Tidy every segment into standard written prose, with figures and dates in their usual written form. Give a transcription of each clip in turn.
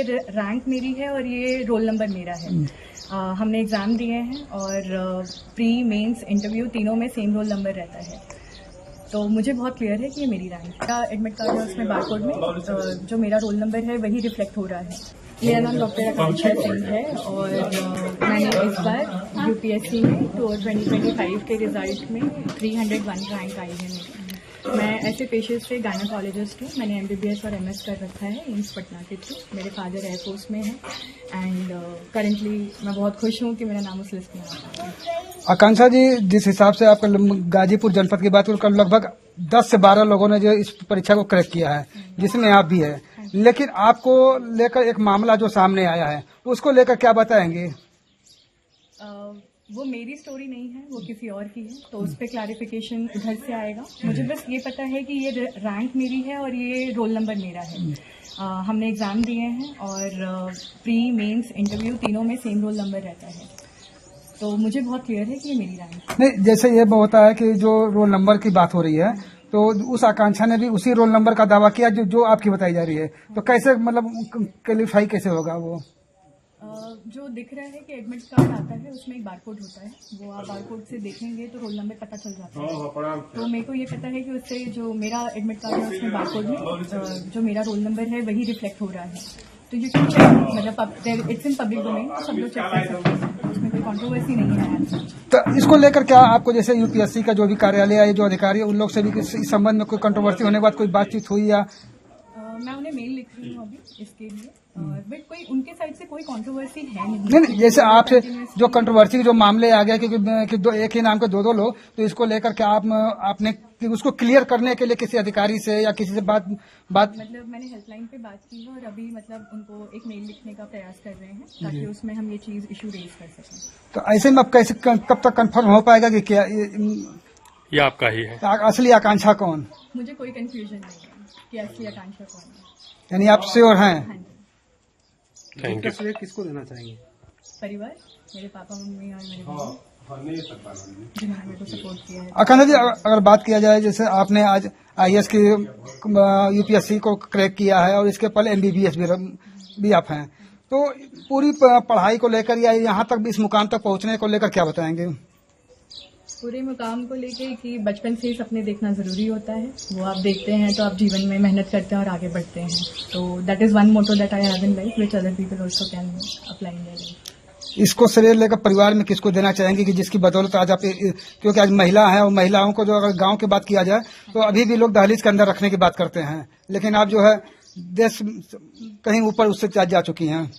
ये रैंक मेरी है और ये रोल नंबर मेरा है। हमने एग्ज़ाम दिए हैं और प्री मेंस इंटरव्यू तीनों में सेम रोल नंबर रहता है, तो मुझे बहुत क्लियर है कि ये मेरी रैंक है। मेरा एडमिट कार्ड है, उसमें बारकोड में जो मेरा रोल नंबर है वही रिफ्लेक्ट हो रहा है। मेरा नाम डॉक्टर आकांक्षा सिंह है और मैंने इस बार यूपीएससी में 2025 के रिजल्ट में 301 रैंक आई है मेरी। मैं ऐसे पेशे से गायनेकोलॉजिस्ट हूँ। मैंने एमबीबीएस और एमएस कर रखा है एम्स पटना के थ्रू। मेरे फादर एयरफोर्स में है एंड करेंटली मैं बहुत खुश हूँ कि मेरा नाम उस लिस्ट में आता है। आकांक्षा जी, जिस हिसाब से आपका गाजीपुर जनपद की बात करूँ, लगभग 10 से 12 लोगों ने जो इस परीक्षा को क्रैक किया है, जिसमें आप भी है, लेकिन आपको लेकर एक मामला जो सामने आया है, उसको लेकर क्या बताएंगे? वो मेरी स्टोरी नहीं है, वो किसी और की है, तो उस पर क्लैरिफिकेशन उधर से आएगा। मुझे बस ये पता है कि ये रैंक मेरी है और ये रोल नंबर मेरा है। हमने एग्ज़ाम दिए हैं और प्री मेंस इंटरव्यू तीनों में सेम रोल नंबर रहता है, तो मुझे बहुत क्लियर है कि ये मेरी रैंक है। नहीं, जैसे ये होता है कि जो रोल नंबर की बात हो रही है, तो उस आकांक्षा ने भी उसी रोल नंबर का दावा किया जो आपकी बताई जा रही है, तो कैसे मतलब क्वालिफाई कैसे होगा वो? जो दिख रहा है कि एडमिट कार्ड आता है उसमें एक बारकोड होता है, वो आप बारकोड से देखेंगे तो रोल नंबर पता चल जाता है। तो मेरे को ये पता है कि उससे जो मेरा एडमिट कार्ड है उसमें बारकोड में जो मेरा रोल नंबर है वही रिफ्लेक्ट हो रहा है। तो यू कैन चेक, मतलब इट्स इन पब्लिक डोमेन, तो सब लोग चेक कर सकते हैं, उसमें कोई कंट्रोवर्सी नहीं है। तो इसको लेकर क्या आपको, जैसे यूपीएससी का जो भी कार्यालय है, जो अधिकारी है, उन लोग से भी इस संबंध में कोई कंट्रोवर्सी होने के बाद कोई बातचीत हुई या? मैं उन्हें मेल लिख रही हूँ अभी इसके लिए, बट कोई उनके साइड से कोई कंट्रोवर्सी है नहीं, जैसे आपसे जो कंट्रोवर्सी जो मामले आ गए कि एक ही नाम के दो लोग, तो इसको लेकर क्या आपने कि उसको क्लियर करने के लिए किसी अधिकारी से या किसी से बात मतलब मैंने हेल्पलाइन पे बात की है और अभी मतलब उनको एक मेल लिखने का प्रयास कर रहे हैं ताकि उसमें हम ये चीज इशू रेज कर सकें। तो ऐसे में अब कैसे कब तक कंफर्म हो पाएगा कि क्या ये आपका ही है असली आकांक्षा कौन? मुझे कोई कंफ्यूजन नहीं है कि असली आकांक्षा कौन है। यानी आप श्योर हैं? Thank you. श्रेय किसको देना चाहेंगे? परिवार, मेरे पापा मम्मी और मेरे भाई जिन्होंने मेरे को सपोर्ट किया है। आकांक्षा जी, अगर बात किया जाए, जैसे आपने आज आईएएस की यूपीएससी को क्रैक किया है और इसके पहले एमबीबीएस भी आप हैं, तो पूरी पढ़ाई को लेकर या यहाँ तक इस मुकाम तक पहुँचने को लेकर क्या बताएंगे? पूरे मुकाम को लेके कि बचपन से ही सपने देखना जरूरी होता है, वो आप देखते हैं तो आप जीवन में मेहनत करते हैं और आगे बढ़ते हैं। तो that is one motto that I have in life which other people also can apply in their life. इसको श्रेय लेकर परिवार में किसको देना चाहेंगे कि जिसकी बदौलत आज आप, क्योंकि आज महिला है और महिलाओं को जो अगर गांव की बात किया जाए तो अभी भी लोग दहलीज के अंदर रखने की बात करते हैं, लेकिन आप जो है देश कहीं ऊपर उससे जा चुकी हैं।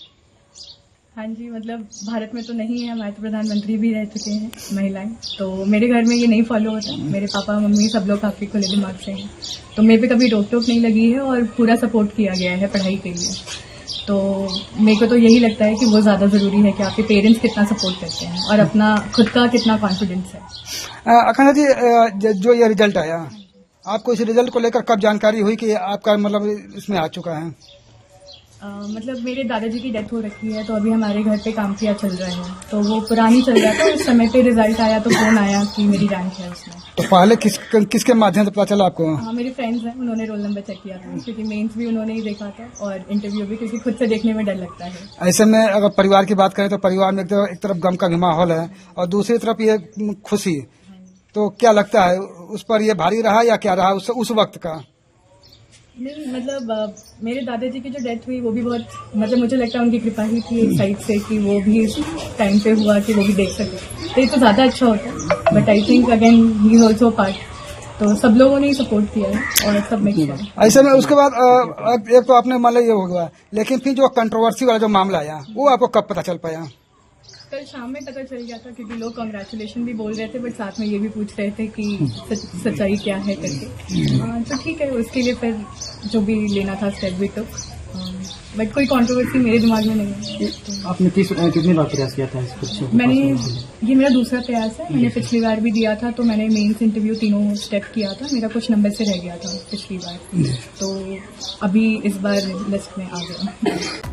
हाँ जी, मतलब भारत में तो नहीं है, हमारे तो प्रधानमंत्री भी रह चुके हैं महिलाएं, तो मेरे घर में ये नहीं फॉलो होता। मेरे पापा मम्मी सब लोग काफी खुले दिमाग से हैं, तो मेरे पे कभी रोक टोक नहीं लगी है और पूरा सपोर्ट किया गया है पढ़ाई के लिए। तो मेरे को तो यही लगता है कि वो ज्यादा जरूरी है कि आपके पेरेंट्स कितना सपोर्ट करते हैं और अपना खुद का कितना कॉन्फिडेंस है। आकांक्षा जी, जो ये रिजल्ट आया, आपको इस रिजल्ट को लेकर कब जानकारी हुई कि आपका मतलब इसमें आ चुका है? मतलब मेरे दादाजी की डेथ हो रखी है, तो अभी हमारे घर पे काम किया चल रहा है, तो वो पुरानी चल रहा था। उस समय पे रिजल्ट आया तो फोन आया कि मेरी रैंक है उसमें। तो पहले किसके माध्यम से पता चला आपको? हाँ, मेरे फ्रेंड्स हैं, उन्होंने रोल नंबर चेक किया था, क्योंकि मेंस भी उन्होंने ही देखा था और इंटरव्यू भी, क्योंकि खुद से देखने में डर लगता है। ऐसे में अगर परिवार की बात करें तो परिवार में एक तरफ गम का भी माहौल है और दूसरी तरफ ये खुशी, तो क्या लगता है उस पर ये भारी रहा या क्या रहा उस वक्त का? नहीं, मतलब मेरे दादाजी की जो डेथ हुई वो भी बहुत, मतलब मुझे लगता है उनकी कृपा ही थी एक साइड से कि वो भी इस टाइम पे हुआ कि वो भी देख सके, तो ये तो ज्यादा अच्छा होता। But I think again he is also part, तो सब लोगों ने ही सपोर्ट किया है और सब में किया। ऐसे में उसके बाद एक तो आपने मान लिया ये हो गया, लेकिन फिर जो कंट्रोवर्सी वाला जो मामला आया वो आपको कब पता चल पाया? कल शाम में पता चल गया था, क्योंकि लोग कांग्रेचुलेशन भी बोल रहे थे, बट साथ में ये भी पूछ रहे थे कि सच्चाई क्या है करके। तो ठीक है, उसके लिए फिर जो भी लेना था स्टेप भी टुक, बट कोई कंट्रोवर्सी मेरे दिमाग में नहीं है। आपने कितनी बार प्रयास किया था इसको? मैंने, ये मेरा दूसरा प्रयास है। मैंने पिछली बार भी दिया था, तो मैंने मेंस इंटरव्यू तीनों स्टेप किया था, मेरा कुछ नंबर से रह गया था पिछली बार, तो अभी इस बार लिस्ट में आ गया।